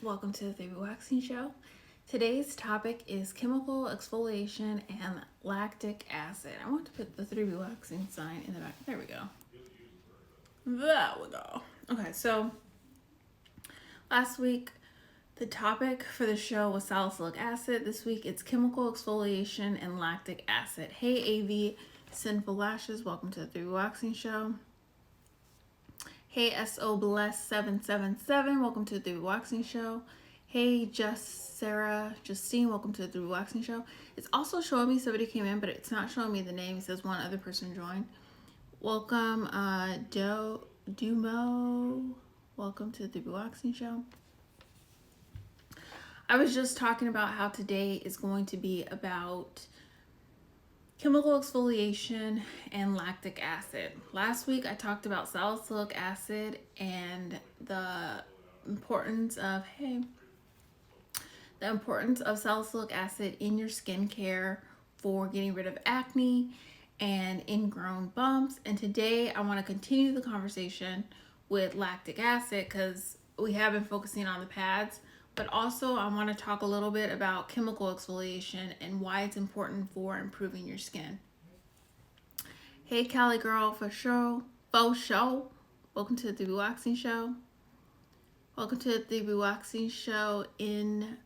welcome to the 3B Waxing Show. Today's topic is chemical exfoliation and lactic acid. I want to put the 3B Waxing sign in the back. There we go. There we go. Okay, so last week the topic for the show was salicylic acid. This week it's chemical exfoliation and lactic acid. Hey AV Sinful Lashes, welcome to the 3B Waxing Show. Hey SO Bless 777, welcome to the 3B Waxing Show. Hey Justine, welcome to the 3B Waxing Show. It's also showing me somebody came in, but it's not showing me the name. It says one other person joined. Welcome, Dumo. Welcome to the 3B Waxing Show. I was just talking about how today is going to be about chemical exfoliation and lactic acid. Last week I talked about salicylic acid and the importance of salicylic acid in your skincare for getting rid of acne and ingrown bumps. And today I want to continue the conversation with lactic acid because we have been focusing on the pads, but also I want to talk a little bit about chemical exfoliation and why it's important for improving your skin. Hey Cali girl, for sure. Welcome to the 3B Waxing Show. Welcome to the 3B Waxing Show in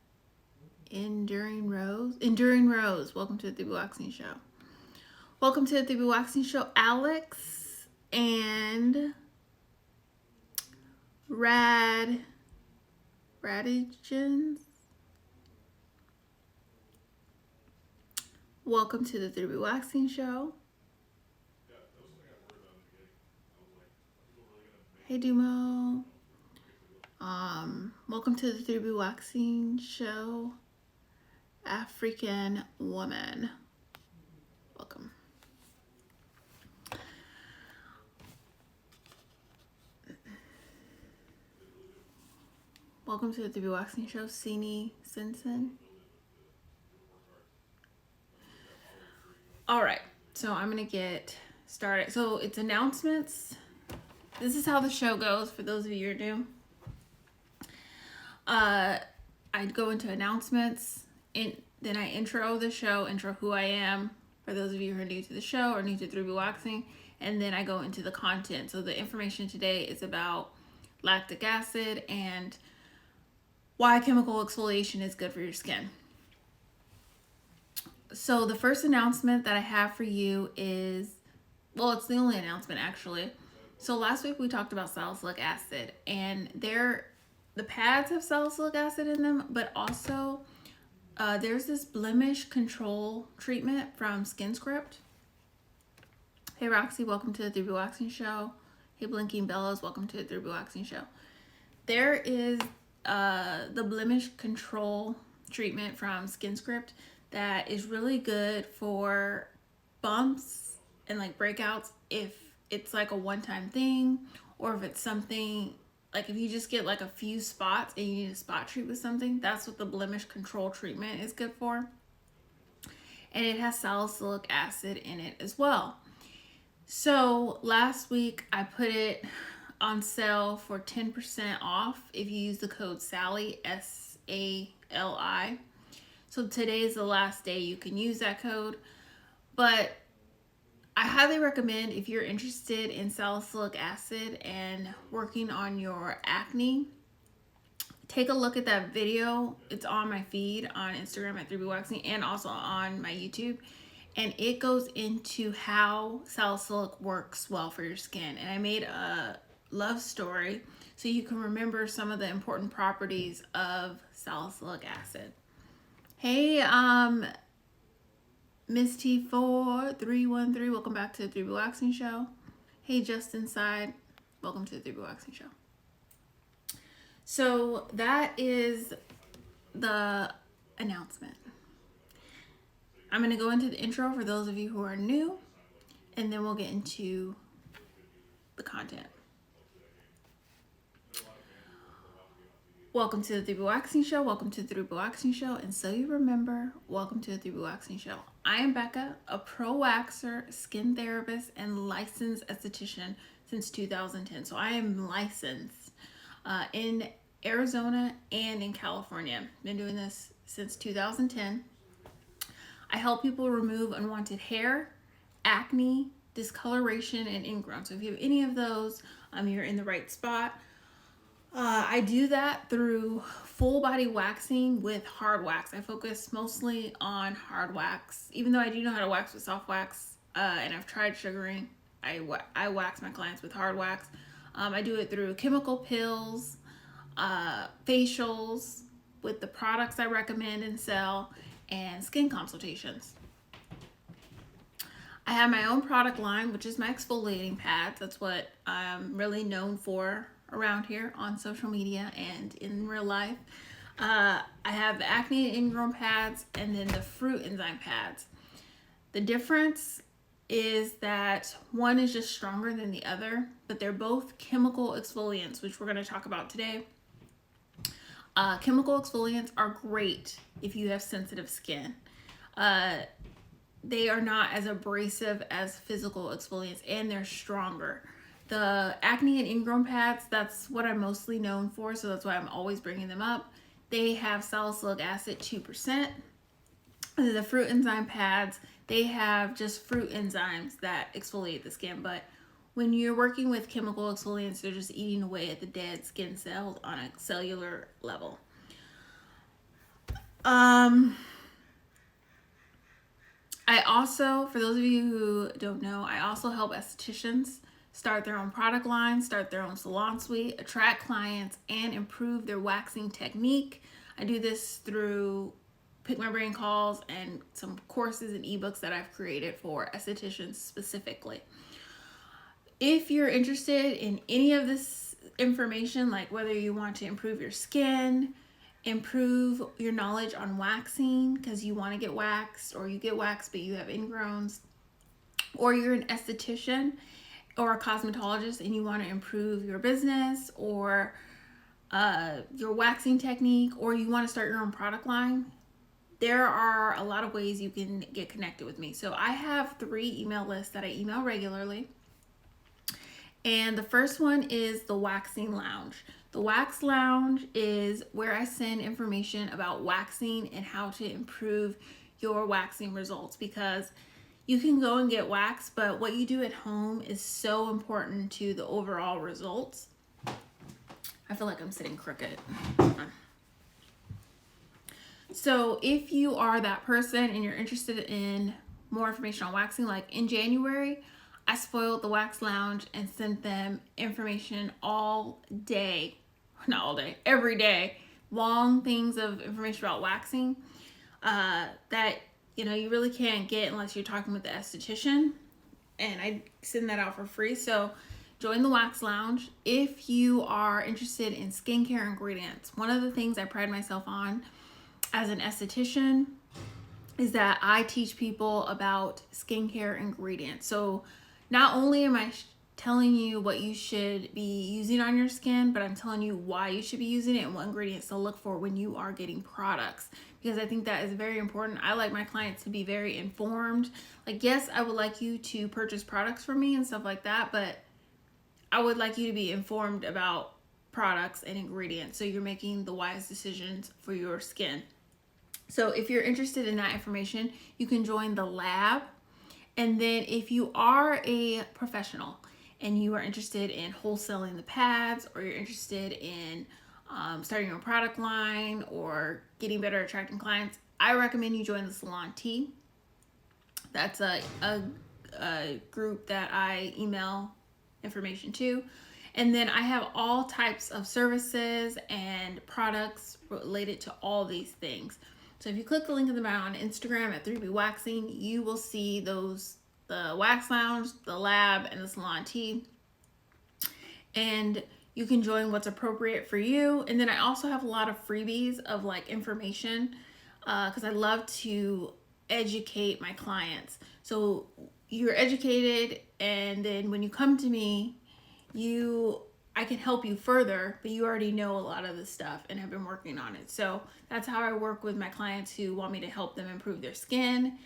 Enduring Rose. Welcome to the 3B Waxing Show. Welcome to the 3B Waxing Show, Alex and Radigens. Welcome to the 3B Waxing Show. Hey Dumo. Welcome to the 3B Waxing Show, African woman. Welcome. Welcome to the 3B Waxing Show, Sini Simpson. All right, so I'm gonna get started. So it's announcements. This is how the show goes for those of you who are new. I'd go into announcements, and then I intro the show, intro who I am for those of you who are new to the show or new to 3B Waxing, and then I go into the content. So the information today is about lactic acid and why chemical exfoliation is good for your skin. So the first announcement that I have for you is, well, it's the only announcement actually. So last week we talked about salicylic acid, and the pads have salicylic acid in them, but also there's this blemish control treatment from SkinScript. Hey Roxy, welcome to the 3B Waxing Show. Hey Blinking Bellows, welcome to the 3B Waxing Show. There is the blemish control treatment from SkinScript that is really good for bumps and like breakouts if it's like a one-time thing, or if it's something like if you just get like a few spots and you need a spot treat with something. That's what the blemish control treatment is good for. And it has salicylic acid in it as well. So last week I put it on sale for 10% off if you use the code SALI, SALI. So today is the last day you can use that code. But I highly recommend, if you're interested in salicylic acid and working on your acne, take a look at that video. It's on my feed on Instagram at 3B Waxing and also on my YouTube. And it goes into how salicylic works well for your skin. And I made a love story so you can remember some of the important properties of salicylic acid. Hey, Miss T4313, welcome back to the 3B Waxing Show. Hey, Just Inside, welcome to the 3B Waxing Show. So that is the announcement. I'm going to go into the intro for those of you who are new, and then we'll get into the content. Welcome to the 3B Waxing Show. Welcome to the 3B Waxing Show. And so you remember, welcome to the 3B Waxing Show. I am Becca, a pro waxer, skin therapist, and licensed esthetician since 2010. So I am licensed in Arizona, and in California. Been doing this since 2010. I help people remove unwanted hair, acne, discoloration, and ingrown. So if you have any of those, you're in the right spot. I do that through full body waxing with hard wax. I focus mostly on hard wax, even though I do know how to wax with soft wax, and I've tried sugaring. I wax my clients with hard wax. I do it through chemical peels, facials with the products I recommend and sell, and skin consultations. I have my own product line, which is my exfoliating pads. That's what I'm really known for around here on social media and in real life. I have the acne and ingrown pads and then the fruit enzyme pads. The difference is that one is just stronger than the other, but they're both chemical exfoliants, which we're going to talk about today. Chemical exfoliants are great if you have sensitive skin. They are not as abrasive as physical exfoliants, and they're stronger. The acne and ingrown pads, that's what I'm mostly known for, so that's why I'm always bringing them up. They have salicylic acid 2%. And the fruit enzyme pads, they have just fruit enzymes that exfoliate the skin, but when you're working with chemical exfoliants, they're just eating away at the dead skin cells on a cellular level. I also, for those of you who don't know, I also help estheticians start their own product line, start their own salon suite, attract clients, and improve their waxing technique. I do this through Pick My Brain calls and some courses and ebooks that I've created for estheticians specifically. If you're interested in any of this information, like whether you want to improve your skin, improve your knowledge on waxing because you want to get waxed, or you get waxed but you have ingrowns, or you're an esthetician or a cosmetologist and you want to improve your business or your waxing technique, or you want to start your own product line, there are a lot of ways you can get connected with me. So I have 3 email lists that I email regularly. And the first one is the Waxing Lounge. The Wax Lounge is where I send information about waxing and how to improve your waxing results, because you can go and get waxed, but what you do at home is so important to the overall results. I feel like I'm sitting crooked. So if you are that person and you're interested in more information on waxing, like in January, I spoiled the Wax Lounge and sent them information all day. Not all day, every day. Long things of information about waxing that you really can't get unless you're talking with the esthetician. And I send that out for free. So join the Wax Lounge. If you are interested in skincare ingredients, one of the things I pride myself on as an esthetician is that I teach people about skincare ingredients. So not only am I telling you what you should be using on your skin, but I'm telling you why you should be using it and what ingredients to look for when you are getting products, because I think that is very important. I like my clients to be very informed. Like, yes, I would like you to purchase products from me and stuff like that, but I would like you to be informed about products and ingredients so you're making the wise decisions for your skin. So if you're interested in that information, you can join the lab. And then if you are a professional and you are interested in wholesaling the pads, or you're interested in starting your own product line or getting better at attracting clients, I recommend you join the Salon Tea. That's a group that I email information to. And then I have all types of services and products related to all these things. So if you click the link in the bio on Instagram at 3B Waxing, you will see those, the Wax Lounge, the lab, and the Salon Tea. And you can join what's appropriate for you. And then I also have a lot of freebies of like information because I love to educate my clients. So you're educated, and then when you come to me, I can help you further, but you already know a lot of the stuff and have been working on it. So that's how I work with my clients who want me to help them improve their skin,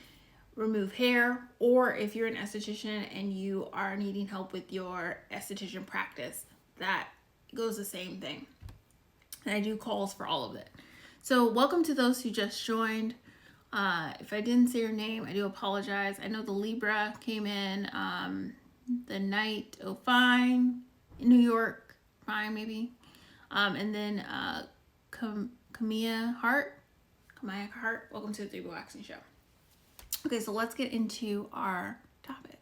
remove hair, or if you're an esthetician and you are needing help with your esthetician practice, that goes the same thing. and I do calls for all of it. So welcome to those who just joined. If I didn't say your name, I do apologize. I know the Libra came in, the Night Fine in New York, fine maybe, and then Kamia Hart. Welcome to the 3 Waxing Show. Okay, so let's get into our topic: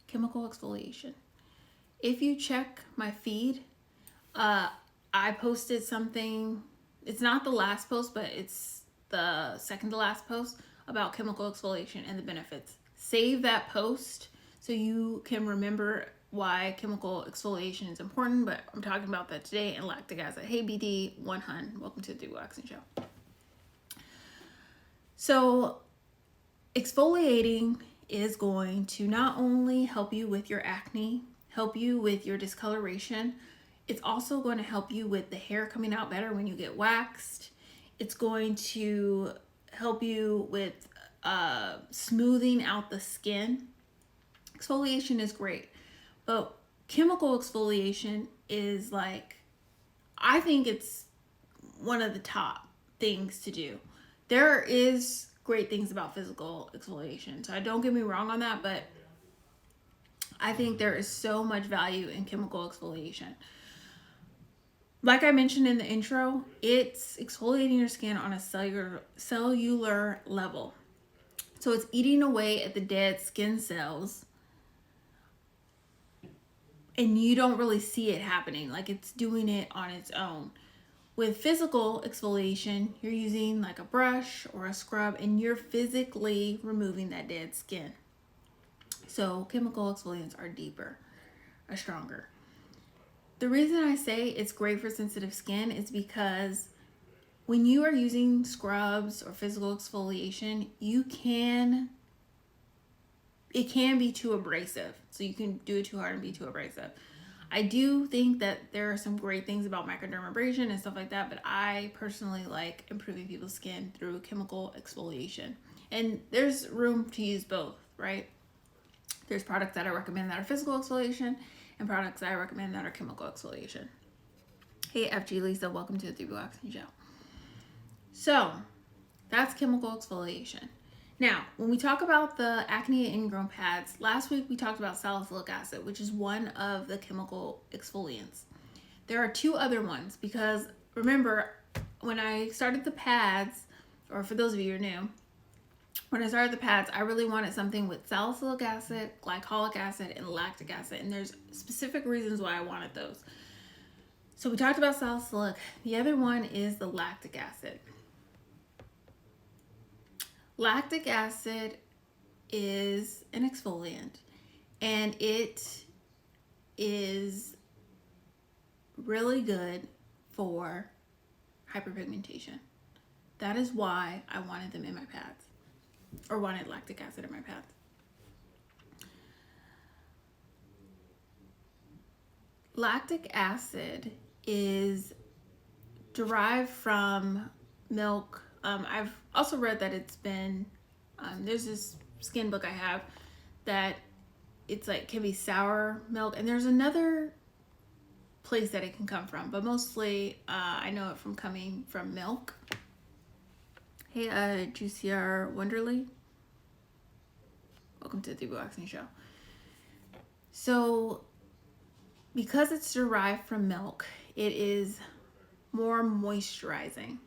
chemical exfoliation. If you check my feed, I posted something. It's not the last post, but it's the second to last post about chemical exfoliation and the benefits. Save that post so you can remember why chemical exfoliation is important, but I'm talking about that today in lactic acid. Hey BD, 100, welcome to the Waxing Show. So exfoliating is going to not only help you with your acne, help you with your discoloration, it's also going to help you with the hair coming out better when you get waxed. It's going to help you with smoothing out the skin. Exfoliation is great, but chemical exfoliation is like, I think it's one of the top things to do. There is great things about physical exfoliation, so don't get me wrong on that, but I think there is so much value in chemical exfoliation. Like I mentioned in the intro, it's exfoliating your skin on a cellular level. So it's eating away at the dead skin cells, and you don't really see it happening. Like, it's doing it on its own. With physical exfoliation, you're using like a brush or a scrub, and you're physically removing that dead skin. So chemical exfoliants are deeper, are stronger. The reason I say it's great for sensitive skin is because when you are using scrubs or physical exfoliation, it can be too abrasive. So you can do it too hard and be too abrasive. I do think that there are some great things about microdermabrasion and stuff like that, but I personally like improving people's skin through chemical exfoliation. And there's room to use both, right? There's products that I recommend that are physical exfoliation and products that I recommend that are chemical exfoliation. Hey FG Lisa, welcome to the 3 Waxing Show. So that's chemical exfoliation. Now, when we talk about the acne and ingrown pads, last week we talked about salicylic acid, which is one of the chemical exfoliants. There are 2 other ones because remember, when I started the pads, or for those of you who are new, when I started the pads, I really wanted something with salicylic acid, glycolic acid, and lactic acid. And there's specific reasons why I wanted those. So we talked about salicylic. The other one is the lactic acid. Lactic acid is an exfoliant, and it is really good for hyperpigmentation. That is why I wanted them in my pads, or wanted lactic acid in my pads. Lactic acid is derived from milk. I've also read that it's been, there's this skin book I have that it's like can be sour milk, and there's another place that it can come from, but mostly I know it from coming from milk. Hey, Juicier Wonderly, welcome to the Waxing Show. So because it's derived from milk, it is more moisturizing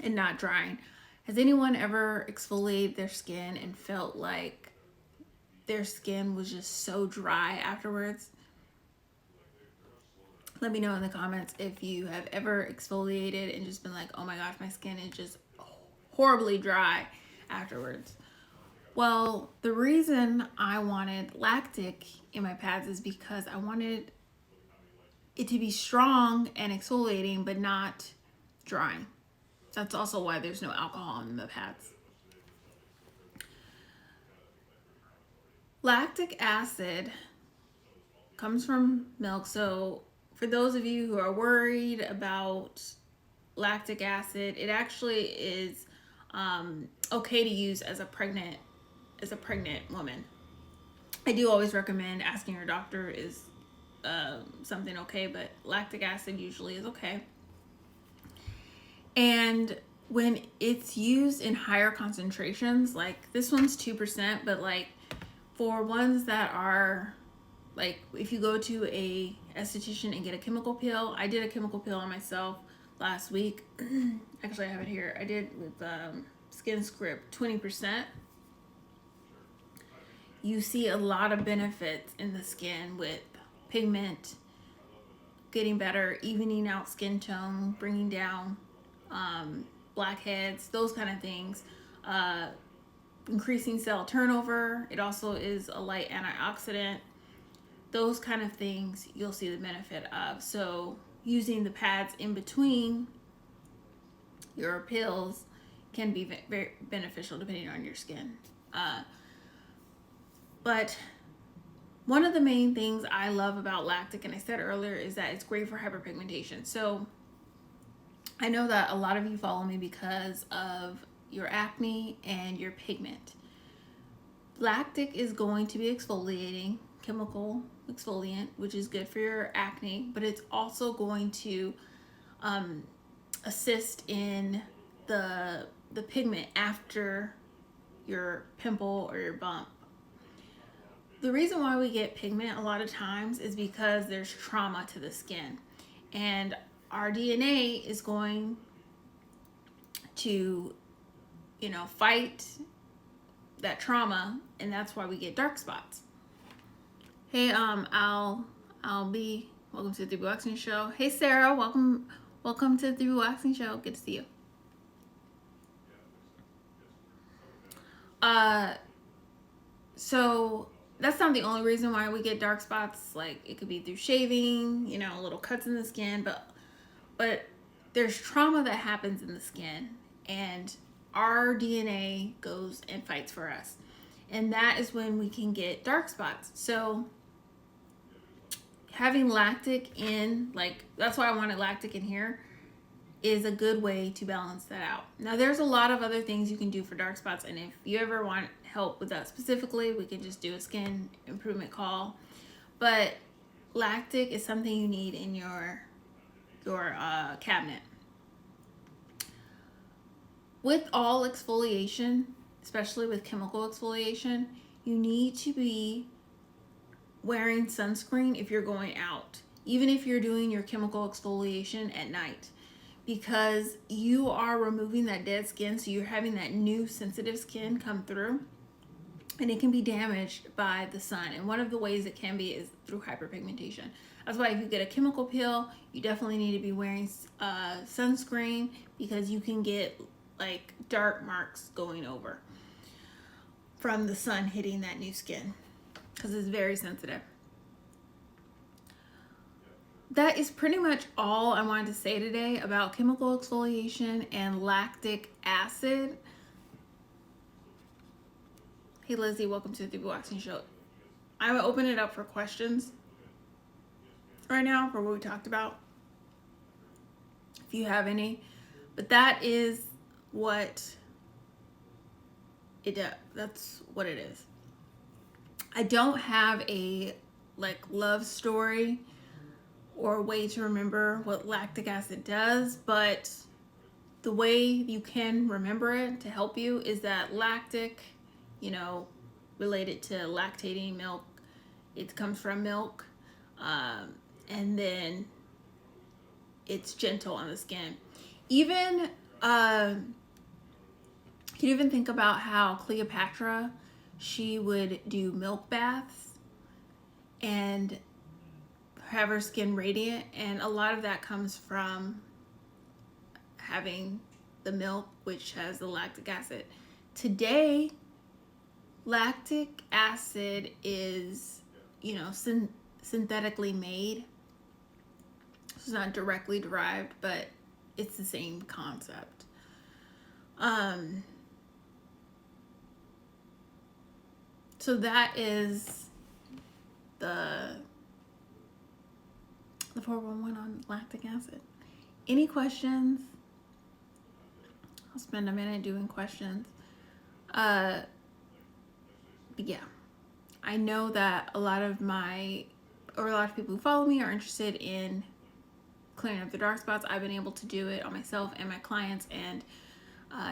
and not drying. Has anyone ever exfoliated their skin and felt like their skin was just so dry afterwards? Let me know in the comments if you have ever exfoliated and just been like, oh my gosh, my skin is just horribly dry afterwards. Well, the reason I wanted lactic in my pads is because I wanted it to be strong and exfoliating, but not drying. That's also why there's no alcohol in the pads. Lactic acid comes from milk. So for those of you who are worried about lactic acid, it actually is okay to use as a pregnant woman. I do always recommend asking your doctor, is something okay, but lactic acid usually is okay. And when it's used in higher concentrations, like this one's 2%, but like for ones that are like, if you go to a esthetician and get a chemical peel, I did a chemical peel on myself last week. Actually, I have it here. I did with Skin Script 20%. You see a lot of benefits in the skin with pigment, getting better, evening out skin tone, bringing down blackheads, those kind of things. Increasing cell turnover. It also is a light antioxidant. Those kind of things you'll see the benefit of. So using the pads in between your pills can be very beneficial depending on your skin. But one of the main things I love about Lactic, and I said earlier, is that it's great for hyperpigmentation. So I know that a lot of you follow me because of your acne and your pigment. Lactic is going to be exfoliating, chemical exfoliant, which is good for your acne, but it's also going to assist in the pigment after your pimple or your bump. The reason why we get pigment a lot of times is because there's trauma to the skin, and our DNA is going to, fight that trauma, and that's why we get dark spots. Hey, I'll be welcome to the Waxing Show. Hey, Sarah, welcome to the Waxing Show. Good to see you. So that's not the only reason why we get dark spots. Like, it could be through shaving, little cuts in the skin, but there's trauma that happens in the skin, and our DNA goes and fights for us. And that is when we can get dark spots. So having lactic in, that's why I wanted lactic in here, is a good way to balance that out. Now, there's a lot of other things you can do for dark spots, and if you ever want help with that specifically, we can just do a skin improvement call. But lactic is something you need in your cabinet. With all exfoliation, especially with chemical exfoliation, you need to be wearing sunscreen if you're going out, even if you're doing your chemical exfoliation at night, because you are removing that dead skin, so you're having that new sensitive skin come through, and it can be damaged by the sun. And one of the ways it can be is through hyperpigmentation. That's why if you get a chemical peel, you definitely need to be wearing sunscreen, because you can get like dark marks going over from the sun hitting that new skin, because it's very sensitive. That is pretty much all I wanted to say today about chemical exfoliation and lactic acid. Hey Lizzie, welcome to the Waxing Show. I'm gonna open it up for questions right now for what we talked about, if you have any. But that is what it does. That's what it is. I don't have a love story or a way to remember what lactic acid does, but the way you can remember it to help you is that lactic, related to lactating milk, it comes from milk, and then it's gentle on the skin. Even you can even think about how Cleopatra, she would do milk baths and have her skin radiant, and a lot of that comes from having the milk, which has the lactic acid. Today, lactic acid is, synthetically made. It's not directly derived, but it's the same concept. So that is the 411 on lactic acid. Any questions? I'll spend a minute doing questions. But yeah, I know that a lot of my or a lot of people who follow me are interested in clearing up the dark spots. I've been able to do it on myself and my clients, and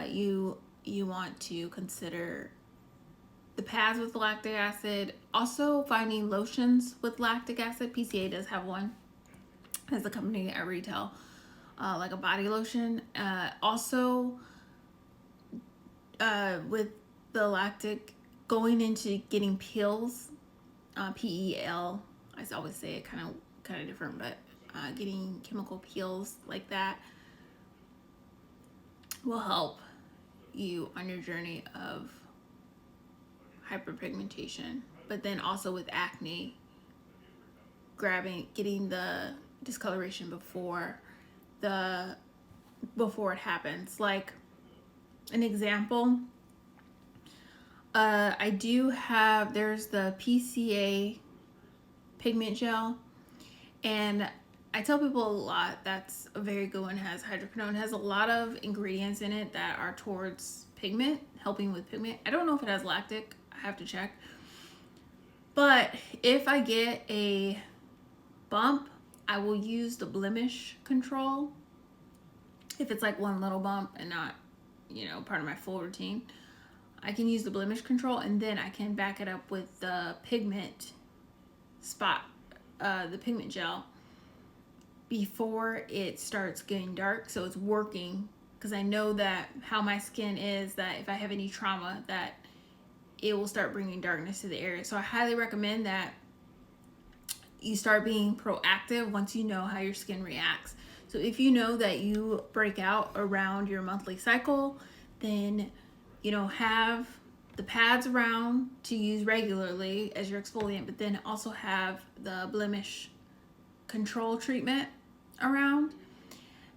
you want to consider the pads with lactic acid. Also finding lotions with lactic acid. PCA does have one as a company at retail, like a body lotion. Also with the lactic, going into getting peels, PEL. I always say it kind of different, but getting chemical peels like that will help you on your journey of hyperpigmentation. But then also with acne, getting the discoloration before it happens. Like an example, there's the PCA Pigment Gel, and I tell people a lot that's a very good one. It has hydroquinone, has a lot of ingredients in it that are towards pigment, helping with pigment. I don't know if it has lactic, I have to check. But if I get a bump, I will use the blemish control. If it's like one little bump and not, part of my full routine, I can use the blemish control, and then I can back it up with the pigment the pigment gel before it starts getting dark. So it's working, because I know that how my skin is, that if I have any trauma, that it will start bringing darkness to the area. So I highly recommend that you start being proactive once you know how your skin reacts. So if you know that you break out around your monthly cycle, then have the pads around to use regularly as your exfoliant, but then also have the blemish control treatment around.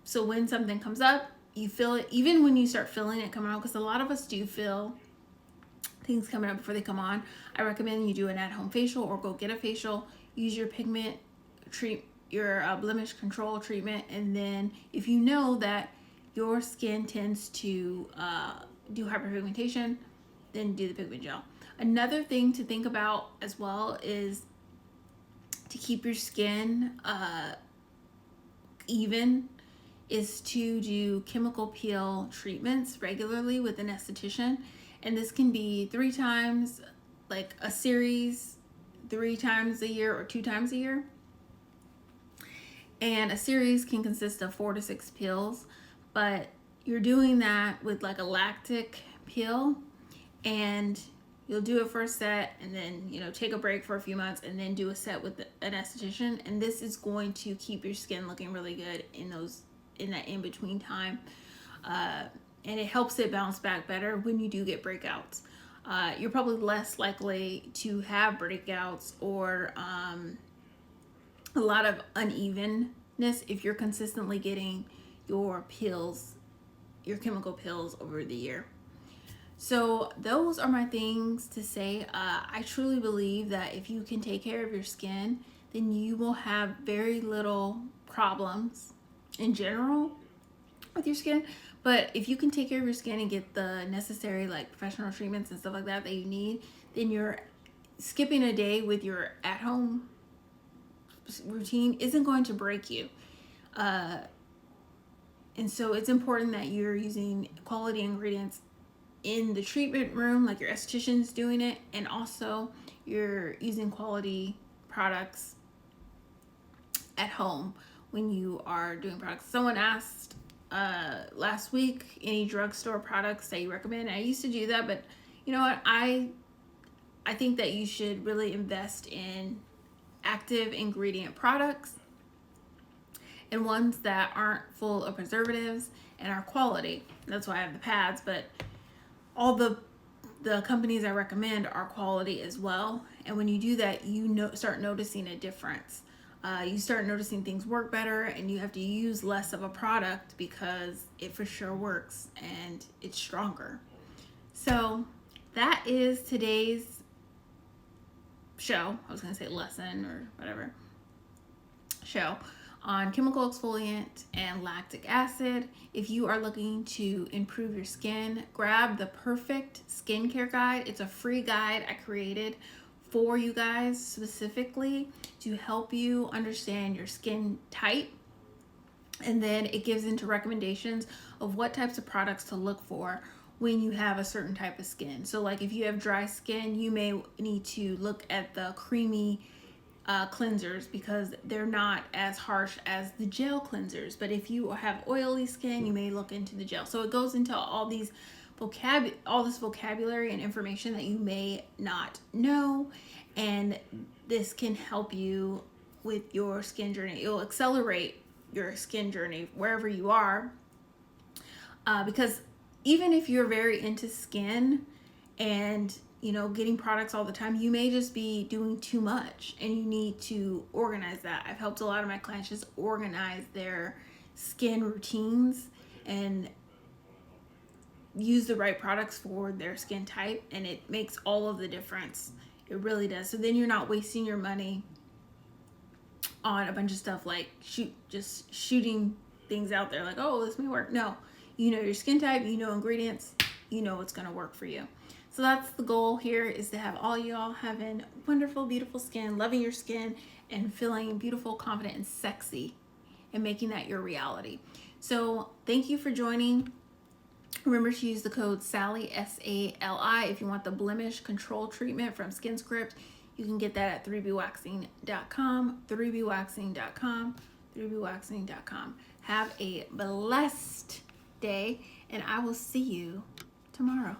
So when something comes up, you feel it, even when you start feeling it coming on, because a lot of us do feel things coming up before they come on. I recommend you do an at-home facial or go get a facial, use your blemish control treatment, and then if you know that your skin tends to do hyperpigmentation, then do the pigment gel. Another thing to think about as well is to keep your skin even is to do chemical peel treatments regularly with an esthetician. And this can be 3 times, like a series, 3 times a year or 2 times a year. And a series can consist of 4 to 6 peels, but you're doing that with like a lactic peel, and you'll do it for a set, and then take a break for a few months, and then do a set with an esthetician. And this is going to keep your skin looking really good in that in-between time, and it helps it bounce back better when you do get breakouts. You're probably less likely to have breakouts or a lot of unevenness if you're consistently getting your chemical peels over the year. So those are my things to say. I truly believe that if you can take care of your skin, then you will have very little problems in general with your skin. But if you can take care of your skin and get the necessary professional treatments and stuff like that you need, then you're skipping a day with your at-home routine isn't going to break you. And so it's important that you're using quality ingredients in the treatment room, like your esthetician's doing it, and also you're using quality products at home when you are doing products. Someone asked last week, any drugstore products that you recommend. I used to do that, but you know what? I think that you should really invest in active ingredient products and ones that aren't full of preservatives and are quality. That's why I have the pads, but all the companies I recommend are quality as well. And when you do that, you start noticing a difference. You start noticing things work better, and you have to use less of a product because it for sure works and it's stronger. So that is today's show. I was going to say lesson or whatever. Show on chemical exfoliant and lactic acid. If you are looking to improve your skin, grab the perfect skincare guide. It's a free guide I created for you guys specifically to help you understand your skin type. And then it gives into recommendations of what types of products to look for when you have a certain type of skin. So like if you have dry skin, you may need to look at the creamy cleansers because they're not as harsh as the gel cleansers. But if you have oily skin, you may look into the gel. So it goes into all this vocabulary and information that you may not know, and this can help you with your skin journey. It'll accelerate your skin journey wherever you are, because even if you're very into skin and getting products all the time, you may just be doing too much and you need to organize that. I've helped a lot of my clients just organize their skin routines and use the right products for their skin type, and it makes all of the difference. It really does. So then you're not wasting your money on a bunch of stuff like just shooting things out there like, oh, this may work. No, you know your skin type, you know ingredients, you know what's going to work for you. So that's the goal here, is to have all y'all having wonderful, beautiful skin, loving your skin, and feeling beautiful, confident, and sexy, and making that your reality. So thank you for joining. Remember to use the code SALLY, SALI, if you want the blemish control treatment from Skin Script. You can get that at 3bwaxing.com, 3bwaxing.com, 3bwaxing.com. Have a blessed day, and I will see you tomorrow.